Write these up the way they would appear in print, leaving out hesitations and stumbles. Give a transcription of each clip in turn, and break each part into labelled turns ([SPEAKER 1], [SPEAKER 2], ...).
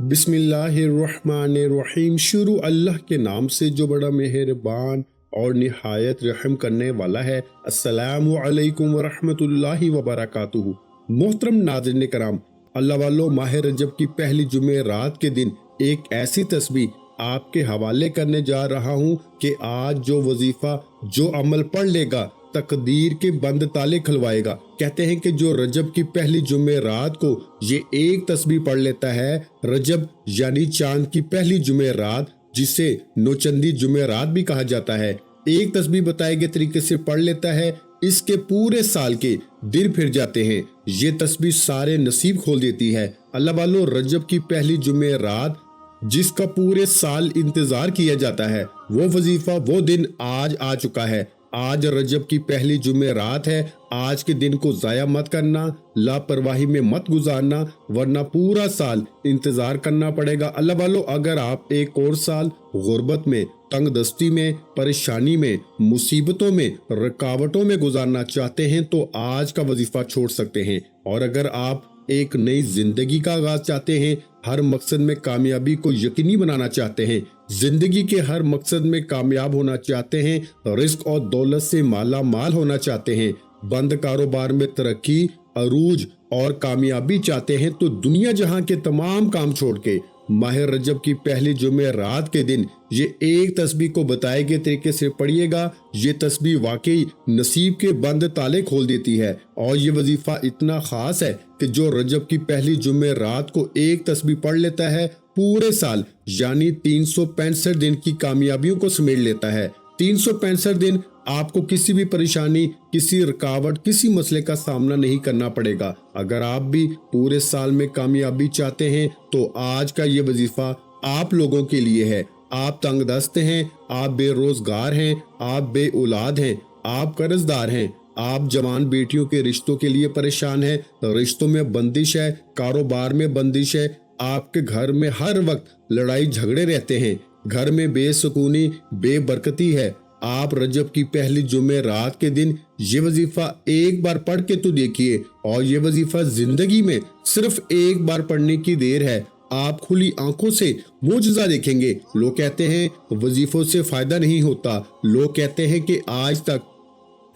[SPEAKER 1] बिस्मिल्लाहिर्रहमानिर्रहीम। शुरू अल्लाह के नाम से जो बड़ा मेहरबान और निहायत रहम करने वाला है। अस्सलामु अलैकुम वरहमतुल्लाहि वबरकातुहू। मोहतरम नाज़रीन कराम, अल्लाह वालों, माह रजब की पहली जुमे रात के दिन एक ऐसी तस्बीह आपके हवाले करने जा रहा हूँ कि आज जो वजीफा, जो अमल पढ़ लेगा, तकदीर के बंद ताले खुलवाएगा। कहते हैं कि जो रजब की पहली जुमे रात को ये एक तस्बीह पढ़ लेता है, रजब यानी चांद की पहली जुमे रात, जिसे नौचंदी जुमे रात भी कहा जाता है, एक तस्बीह बताए गए तरीके से पढ़ लेता है, इसके पूरे साल के दिन फिर जाते हैं। ये तस्बीह सारे नसीब खोल देती है। अल्लाह वालों, रजब की पहली जुमे रात जिसका पूरे साल इंतजार किया जाता है, वो वजीफा, वो दिन आज आ चुका है। आज रजब की पहली जुमे रात है। आज के दिन को जाया मत करना, लापरवाही में मत गुजारना, वरना पूरा साल इंतजार करना पड़ेगा। अल्लाह वालों, अगर आप एक और साल गुर्बत में, तंगदस्ती में, परेशानी में, मुसीबतों में, रुकावटों में गुजारना चाहते हैं तो आज का वजीफा छोड़ सकते हैं। और अगर आप एक नई जिंदगी का आगाज चाहते हैं, हर मकसद में कामयाबी को यकीनी बनाना चाहते हैं, जिंदगी के हर मकसद में कामयाब होना चाहते हैं, रिस्क और दौलत से माला माल होना चाहते हैं, बंद कारोबार में तरक्की, अरूज और कामयाबी चाहते हैं, तो दुनिया जहां के तमाम काम छोड़ के माह रजब की पहली जुमे रात के दिन ये एक तस्बीह को बताए गए तरीके से पढ़िएगा। ये तस्बीह वाकई नसीब के बंद ताले खोल देती है। और ये वजीफा इतना खास है कि जो रजब की पहली जुमे रात को एक तस्बीह पढ़ लेता है, पूरे साल यानी 365 दिन की कामयाबियों को समेट लेता है। 365 दिन आपको किसी भी परेशानी, किसी रुकावट, किसी मसले का सामना नहीं करना पड़ेगा। अगर आप भी पूरे साल में कामयाबी चाहते हैं तो आज का ये वजीफा आप लोगों के लिए है। आप तंगदस्त हैं, आप बेरोजगार हैं, आप बे औलाद हैं, आप कर्जदार हैं, आप जवान बेटियों के रिश्तों के लिए परेशान हैं, रिश्तों में बंदिश है, कारोबार में बंदिश है, आपके घर में हर वक्त लड़ाई झगड़े रहते हैं, घर में बेसुकूनी, बेबरकती है, आप रजब की पहली जुमे रात के दिन ये वजीफा एक बार पढ़ के तो देखिए। और ये वजीफा जिंदगी में सिर्फ एक बार पढ़ने की देर है। आप खुली आंखों से मुजज़ा देखेंगे। लोग कहते हैं वजीफों से फायदा नहीं होता, लोग कहते हैं कि आज तक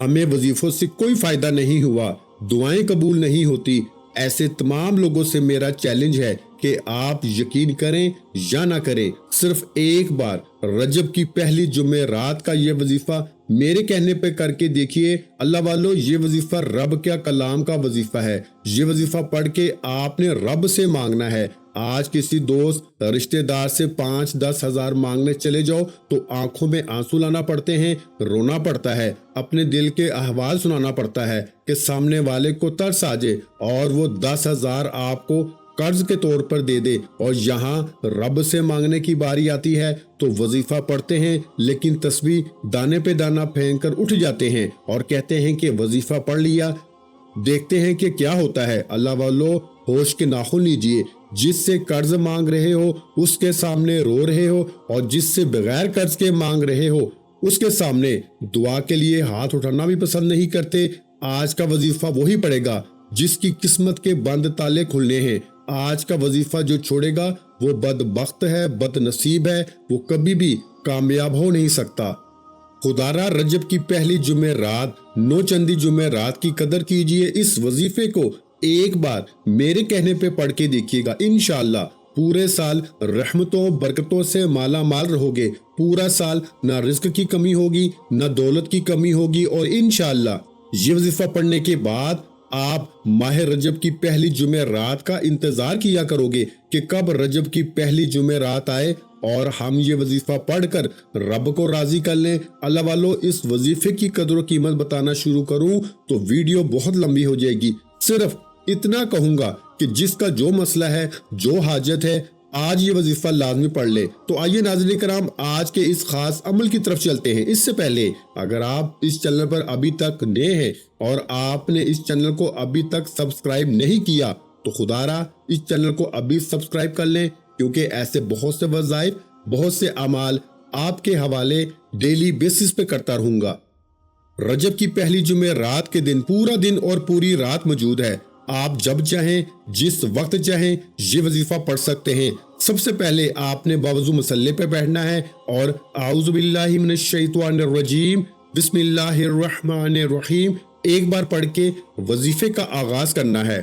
[SPEAKER 1] हमें वजीफों से कोई फायदा नहीं हुआ, दुआएं कबूल नहीं होती। ऐसे तमाम लोगों से मेरा चैलेंज है कि आप यकीन करें या ना करें, सिर्फ एक बार रजब की पहली जुमे रात का ये वजीफा मेरे कहने पे करके देखिए। अल्लाह वालों, ये वजीफा रब क्या कलाम का वजीफा है। ये वजीफा पढ़ के आपने रब से मांगना है। आज किसी दोस्त, रिश्तेदार से 5-10 हजार मांगने चले जाओ तो आंखों में आंसू लाना पड़ते हैं, रोना पड़ता है, अपने दिल के अहवाल सुनाना पड़ता है कि सामने वाले को तरस आ जाए और वो 10,000 आपको कर्ज के तौर पर दे दे। और यहाँ रब से मांगने की बारी आती है तो वजीफा पढ़ते हैं, लेकिन तस्बीह दाने पे दाना फेंक कर उठ जाते हैं और कहते हैं कि वजीफा पढ़ लिया, देखते हैं कि क्या होता है। अल्लाह वालों, होश के नाखून लीजिए। जिससे कर्ज मांग रहे हो उसके सामने रो रहे हो, और जिससे बगैर कर्ज के मांग रहे हो उसके सामने दुआ के लिए हाथ उठाना भी पसंद नहीं करते। आज का वजीफा वही पड़ेगा जिसकी किस्मत के बंद ताले खुलने हैं। आज का वजीफा जो छोड़ेगा वो बदबख्त है, बदनसीब है, वो कभी भी कामयाब हो नहीं सकता। खुदारा रजब की पहली जुमे रात, नौचंदी जुमे रात की कदर कीजिए। इस वजीफे को एक बार मेरे कहने पे पढ़ के देखिएगा। इंशाअल्लाह पूरे साल रहमतों बरकतों से माला माल रहोगे। पूरा साल ना रिस्क की कमी होगी, ना दौलत की कमी होगी। और इंशाअल्लाह ये वजीफा पढ़ने के बाद आप माह रजब की पहली जुमे रात का इंतजार किया करोगे कि कब रजब की पहली जुमे रात आए और हम ये वजीफा पढ़कर रब को राजी कर लें। अल्लाह वालों, इस वजीफे की कदर व कीमत बताना शुरू करूं तो वीडियो बहुत लंबी हो जाएगी। सिर्फ इतना कहूंगा कि जिसका जो मसला है, जो हाजत है, आज ये वजीफा लाजमी पढ़ ले। तो आइए नाज़रीन कराम, आज के इस खास अमल की तरफ चलते हैं। इससे पहले अगर आप इस चैनल पर अभी तक नए हैं और आपने इस चैनल को अभी तक सब्सक्राइब नहीं किया तो खुदारा इस चैनल को अभी सब्सक्राइब कर लें, क्योंकि ऐसे बहुत से वज़ाइफ, बहुत से अमाल आपके हवाले डेली बेसिस पे करता रहूंगा। रजब की पहली जुमे रात के दिन पूरा दिन और पूरी रात मौजूद है। آپ جب چاہیں جس وقت چاہیں یہ وظیفہ پڑھ سکتے ہیں۔ سب سے پہلے آپ نے باوضو مصلی پہ بیٹھنا ہے اور اعوذ باللہ من الشیطان الرجیم بسم اللہ الرحمن الرحیم ایک بار پڑھ کے وظیفے کا آغاز کرنا ہے۔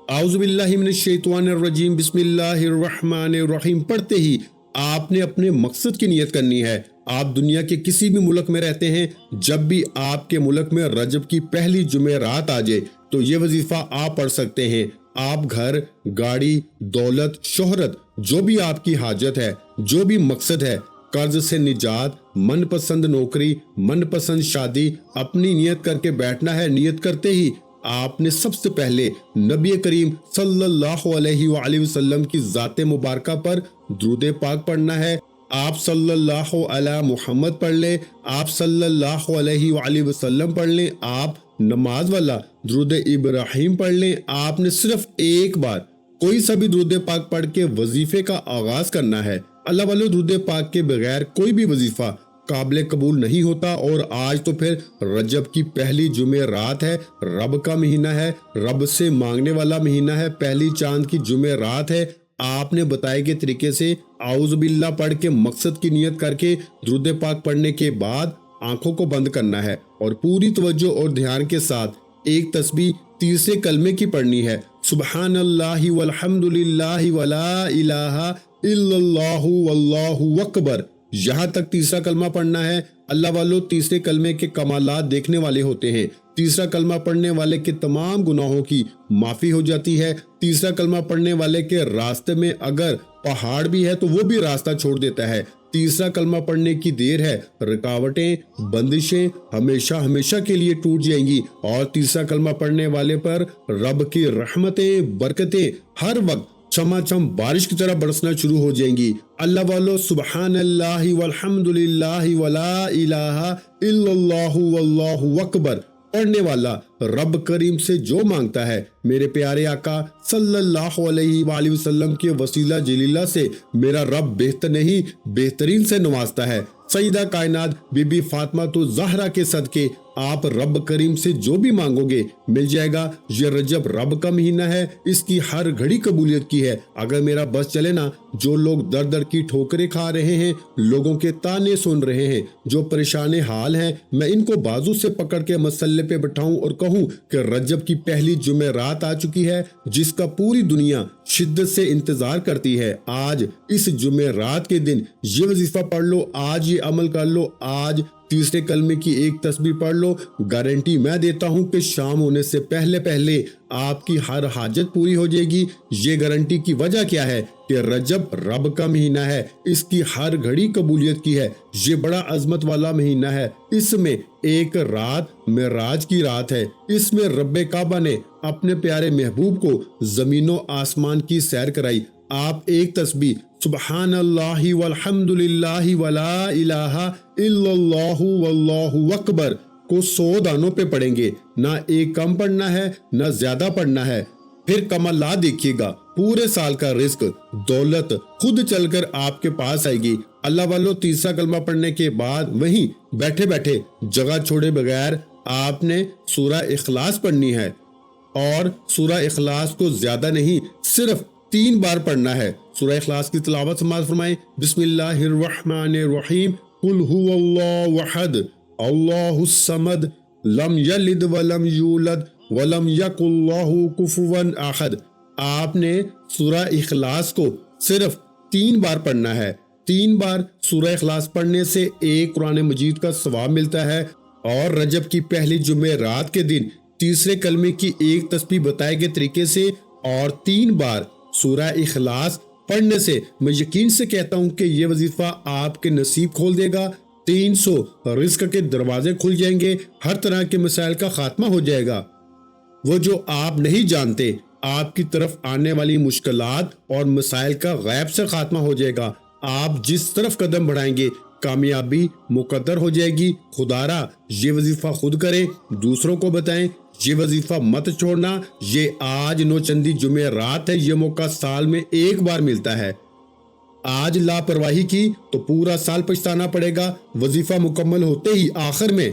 [SPEAKER 1] اعوذ باللہ من الشیطان الرجیم بسم اللہ الرحمن الرحیم پڑھتے ہی آپ نے اپنے مقصد کی نیت کرنی ہے۔ آپ دنیا کے کسی بھی ملک میں رہتے ہیں، جب بھی آپ کے ملک میں رجب کی پہلی جمعرات آ جائے تو یہ وظیفہ آپ پڑھ سکتے ہیں۔ آپ گھر، گاڑی، دولت، شہرت، جو بھی آپ کی حاجت ہے، جو بھی مقصد ہے، قرض سے نجات، من پسند نوکری، من پسند شادی، اپنی نیت کر کے بیٹھنا ہے۔ نیت کرتے ہی آپ نے سب سے پہلے نبی کریم صلی اللہ علیہ وآلہ وسلم کی ذات مبارکہ پر درود پاک پڑھنا ہے۔ آپ صلی اللہ علی محمد پڑھ لیں، آپ صلی اللہ علیہ وآلہ وسلم پڑھ لیں، آپ نماز والا درود ابراہیم پڑھ لیں۔ آپ نے صرف ایک بار کوئی سا بھی درود پاک پڑھ کے وظیفے کا آغاز کرنا ہے۔ اللہ والو درود پاک کے بغیر کوئی بھی وظیفہ قابل قبول نہیں ہوتا۔ اور آج تو پھر رجب کی پہلی جمعرات ہے، رب کا مہینہ ہے، رب سے مانگنے والا مہینہ ہے، پہلی چاند کی جمعرات ہے۔ آپ نے بتائے گئے طریقے سے اعوذ باللہ پڑھ کے مقصد کی نیت کر کے درود پاک پڑھنے کے بعد آنکھوں کو بند کرنا ہے اور پوری توجہ اور دھیان کے ساتھ ایک تسبیح تیسرے کلمے کی پڑھنی ہے، سبحان اللہ والحمد للہ ولا الہ الا اللہ واللہ اکبر، یہاں تک تیسرا کلمہ پڑھنا ہے۔ اللہ والو تیسرے کلمے کے کمالات دیکھنے والے ہوتے ہیں۔ تیسرا کلمہ پڑھنے والے کے تمام گناہوں کی معافی ہو جاتی ہے۔ تیسرا کلمہ پڑھنے والے کے راستے میں اگر پہاڑ بھی ہے تو وہ بھی راستہ چھوڑ دیتا ہے۔ تیسرا کلمہ پڑھنے کی دیر ہے، رکاوٹیں، بندشیں ہمیشہ ہمیشہ کے لیے ٹوٹ جائیں گی، اور تیسرا کلمہ پڑھنے والے پر رب کی رحمتیں، برکتیں ہر وقت چھما چھم بارش کی طرح برسنا شروع ہو جائیں گی۔ اللہ والو سبحان اللہ والحمد للہ ولا الہ الا اللہ واللہ اکبر پڑھنے والا رب کریم سے جو مانگتا ہے، میرے پیارے آقا صلی اللہ علیہ وآلہ وسلم کے وسیلہ جلیلہ سے میرا رب بہتر نہیں بہترین سے نوازتا ہے۔ سیدہ کائنات بی بی فاطمہ تو زہرا کے صدقے آپ رب کریم سے جو بھی مانگو گے مل جائے گا۔ یہ رجب رب کا مہینہ ہے، اس کی ہر گھڑی قبولیت کی ہے۔ اگر میرا بس چلے نا، جو لوگ در در کی ٹھوکریں کھا رہے ہیں، لوگوں کے تانے سن رہے ہیں، جو پریشان حال ہیں، میں ان کو بازو سے پکڑ کے مصلی پہ بٹھاؤں اور کہوں کہ رجب کی پہلی جمعرات آ چکی ہے، جس کا پوری دنیا شدت سے انتظار کرتی ہے۔ آج اس جمعرات کے دن یہ وظیفہ پڑھ لو، آج یہ عمل کر لو، آج تیسرے کلمے کی ایک تسبیح پڑھ لو، گارنٹی میں دیتا ہوں کہ شام ہونے سے پہلے پہلے آپ کی ہر حاجت پوری ہو جائے گی۔ یہ گارنٹی کی وجہ کیا ہے کہ رجب رب کا مہینہ ہے، اس کی ہر گھڑی قبولیت کی ہے۔ یہ بڑا عظمت والا مہینہ ہے، اس میں ایک رات معراج کی رات ہے، اس میں رب کعبہ نے اپنے پیارے محبوب کو زمین و آسمان کی سیر کرائی۔ آپ ایک تسبیح سبحان اللہ والحمد للہ ولا الہ الا اللہ واللہ اکبر کو 100 دانوں پہ پڑھیں گے، نہ ایک کم پڑھنا ہے نہ زیادہ پڑھنا ہے۔ پھر کمالات دیکھیے گا، پورے سال کا رزق، دولت خود چل کر آپ کے پاس آئے گی۔ اللہ والو تیسرا کلمہ پڑھنے کے بعد وہیں بیٹھے بیٹھے جگہ چھوڑے بغیر آپ نے سورہ اخلاص پڑھنی ہے، اور سورہ اخلاص کو زیادہ نہیں صرف 3 بار پڑھنا ہے۔ سورہ اخلاص کی تلاوت سماعت فرمائیں، بسم اللہ الرحمن الرحیم قل هو اللہ احد اللہ الصمد لم یلد ولم یولد ولم یکن لہ کفوا احد۔ آپ نے سورہ اخلاص کو صرف 3 بار پڑھنا ہے۔ 3 بار سورہ اخلاص پڑھنے سے ایک قرآن مجید کا ثواب ملتا ہے، اور رجب کی پہلی جمعرات کے دن تیسرے کلمے کی ایک تسبیح بتائے گئے طریقے سے اور 3 بار سورہ اخلاص پڑھنے سے میں یقین سے کہتا ہوں کہ یہ وظیفہ آپ کے نصیب کھول دے گا۔ 300 رزق کے دروازے کھل جائیں گے، ہر طرح کے مسائل کا خاتمہ ہو جائے گا۔ وہ جو آپ نہیں جانتے، آپ کی طرف آنے والی مشکلات اور مسائل کا غیب سے خاتمہ ہو جائے گا۔ آپ جس طرف قدم بڑھائیں گے کامیابی مقدر ہو جائے گی۔ خدا را یہ وظیفہ خود کریں، دوسروں کو بتائیں، یہ وظیفہ مت چھوڑنا۔ یہ آج نوچندی جمعرات ہے، یہ موقع سال میں ایک بار ملتا ہے۔ آج لاپرواہی کی تو پورا سال پچھتانا پڑے گا۔ وظیفہ مکمل ہوتے ہی آخر میں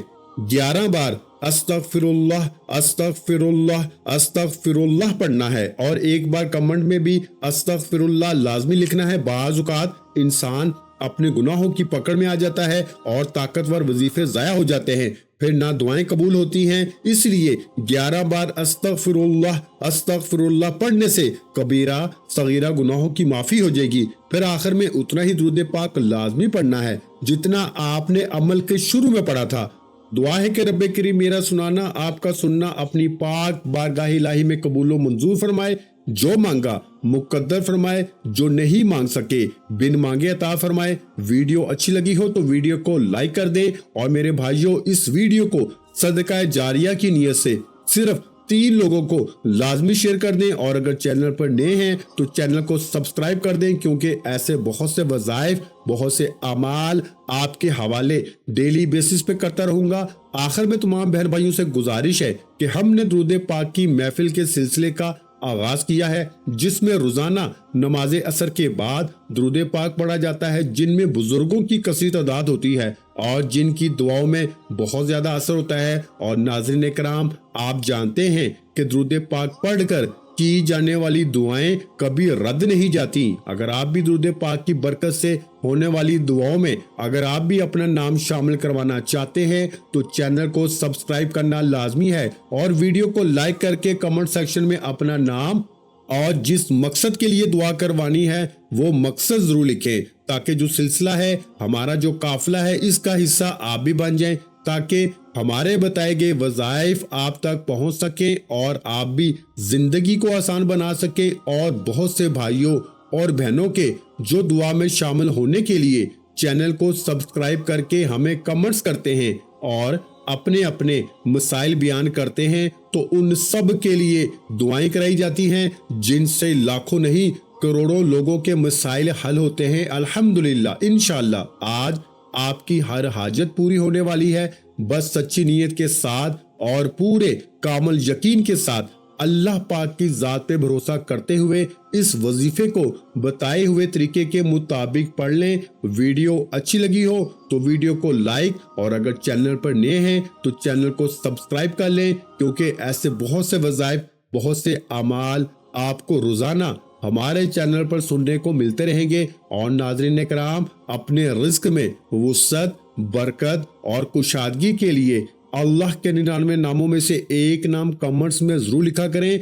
[SPEAKER 1] 11 بار अस्तगफिरुल्लाह अस्तगफिरुल्लाह अस्तगफिरुल्लाह पढ़ना है और एक बार कमेंट में भी अस्तगफिरुल्लाह लाजमी लिखना है। बाज़ औक़ात इंसान अपने गुनाहों की पकड़ में आ जाता है और ताकतवर वजीफे ज़ाया हो जाते हैं, फिर ना दुआएं कबूल होती हैं। इसलिए 11 बार अस्तगफिरुल्लाह अस्तगफिरुल्लाह पढ़ने से कबीरा सगीरा गुनाहों की माफ़ी हो जाएगी। फिर आखिर में उतना ही दुरूद पाक लाजमी पढ़ना है जितना आपने अमल के शुरू में पढ़ा था। दुआ है कि रब्बे करीम मेरा सुनाना आपका सुनना अपनी पाक बारगाह इलाही में कबूल व मंजूर फरमाए। जो मांगा मुकद्दर फरमाए, जो नहीं मांग सके बिन मांगे अता फरमाए। वीडियो अच्छी लगी हो तो वीडियो को लाइक कर दें और मेरे भाइयों इस वीडियो को सदका जारिया की नियत से सिर्फ 3 लोगों को लाजमी शेयर कर दें और अगर चैनल पर नए हैं तो चैनल को सब्सक्राइब कर दें, क्योंकि ऐसे बहुत से वज़ाइफ बहुत से अमाल आपके हवाले डेली बेसिस पे करता रहूंगा। आखिर में तमाम बहन भाइयों से गुजारिश है कि हमने दुरूद पाक की महफिल के सिलसिले का आगाज किया है, जिसमें रोजाना नमाज असर के बाद दुरूद पाक पढ़ा जाता है, जिनमें बुजुर्गों की कसीर तादाद होती है और जिनकी दुआओं में बहुत ज्यादा असर होता है। और नाज़रीन कराम, आप जानते हैं कि दुरूद पाक पढ़कर की जाने वाली दुआएं कभी रद्द नहीं जाती। अगर आप भी दुरूद पाक की बरकत से होने वाली दुआओं में अगर आप भी अपना नाम शामिल करवाना चाहते हैं तो चैनल को सब्सक्राइब करना लाजमी है और वीडियो को लाइक करके कमेंट सेक्शन में अपना नाम और जिस मकसद के लिए दुआ करवानी है वो मकसद जरूर लिखें, ताकि जो सिलसिला है हमारा जो काफिला है इसका हिस्सा आप भी बन जाएं, ताकि हमारे बताए गए वज़ाइफ आप तक पहुंच सके और आप भी जिंदगी को आसान बना सके। और बहुत से भाइयों और बहनों के जो दुआ में शामिल होने के लिए चैनल को सब्सक्राइब करके हमें कमेंट्स करते हैं और अपने अपने मसाइल बयान करते हैं, तो उन सब के लिए दुआएं कराई जाती हैं, जिनसे लाखों नहीं करोड़ों लोगों के मसाइल हल होते हैं। अल्हम्दुलिल्लाह, इंशाअल्लाह आज आपकी हर हाजत पूरी होने वाली है। बस सच्ची नीयत के साथ और पूरे कामल यकीन के साथ अल्लाह पाक की जात पे भरोसा करते हुए इस वजीफे को बताए हुए तरीके के मुताबिक पढ़ लें। वीडियो अच्छी लगी हो तो वीडियो को लाइक और अगर चैनल पर नए हैं तो चैनल को सब्सक्राइब कर लें, क्योंकि ऐसे बहुत से वज़ाइफ बहुत से अमाल आपको रोजाना हमारे चैनल पर सुनने को मिलते रहेंगे। और नाज़रीन कराम, अपने रिस्क में वुसअत बरकत और कुशादगी के लिए अल्लाह के 99 नामों में से एक नाम कमेंट्स में जरूर लिखा करें।